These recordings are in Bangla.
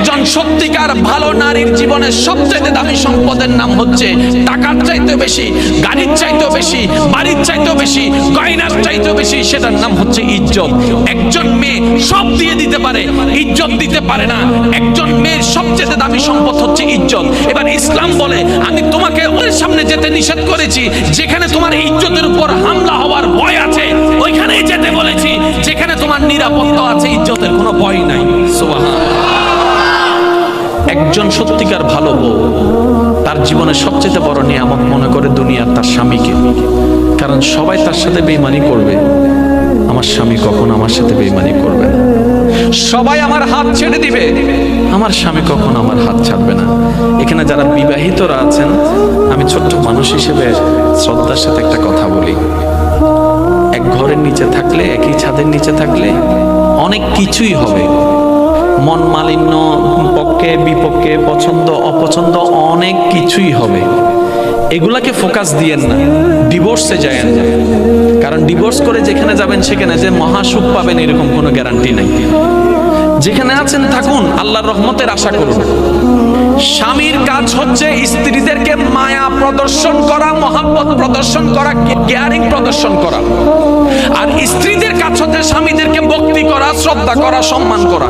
একজন সত্যিকার ভালো নারীর জীবনে সবচেয়ে দামি সম্পদের নাম হচ্ছে টাকার চাইতে বেশি, গাড়ির চাইতে বেশি, বাড়ির চাইতে বেশি, গয়নার চাইতে বেশি, সেটার নাম হচ্ছে ইজ্জত। একজন মেয়ে সব দিয়ে দিতে পারে, ইজ্জত দিতে পারে না। একজন মেয়ের সবচেয়ে দামি সম্পদ হচ্ছে ইজ্জত। এবার ইসলাম বলে আমি তোমাকে ওর সামনে যেতে নিষেধ করেছি যেখানে তোমার ইজ্জতের উপর হামলা হওয়ার ভয় আছে, ওইখানেই যেতে বলেছি যেখানে তোমার নিরাপত্তা আছে, ইজ্জতের কোনো ভয় নাই। সুবহানাল্লাহ। একজন সত্যিকার ভালো বউ তার জীবনের সবচেয়ে বড় নিয়ামত মনে করে দুনিয়ার তার স্বামীকে। কারণ সবাই তার সাথে বেঈমানি করবে, আমার স্বামী কখনো আমার সাথে বেঈমানি করবে না। সবাই আমার হাত ছেড়ে দিবে, আমার স্বামী কখনো আমার হাত ছাড়বে না। এখানে যারা বিবাহিতরা আছেন, আমি ছোট্ট মানুষ হিসেবে শ্রদ্ধার সাথে একটা কথা বলি। এক ঘরের নিচে থাকলে, একই ছাদের নিচে থাকলে অনেক কিছুই হবে, মন মালিন্য, পক্ষে বিপক্ষে, পছন্দ অপছন্দ অনেক কিছুই হবে। এগুলাকে ফোকাস দিয়েন না, ডিভোর্সে যায়েন না। কারণ ডিভোর্স করে যেখানে যাবেন সেখানে যে মহাসুখ পাবেন এরকম কোনো গ্যারান্টি নাই। যেখানে আছেন থাকুন, আল্লাহর রহমতের আশা করুন। স্বামীর কাজ হচ্ছে স্ত্রীদেরকে মায়া প্রদর্শন করা, মহাব্বত প্রদর্শন করা, কেয়ারিং প্রদর্শন করা। আর স্ত্রীদের কাজ হচ্ছে স্বামীদেরকে ভক্তি করা, শ্রদ্ধা করা, সম্মান করা।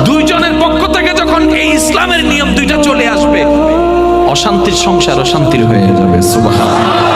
দুইজনের পক্ষ থেকে যখন এই ইসলামের নিয়ম দুইটা চলে আসবে, অশান্তির সংসার অশান্তির হয়ে যাবে। সুবহানাল্লাহ।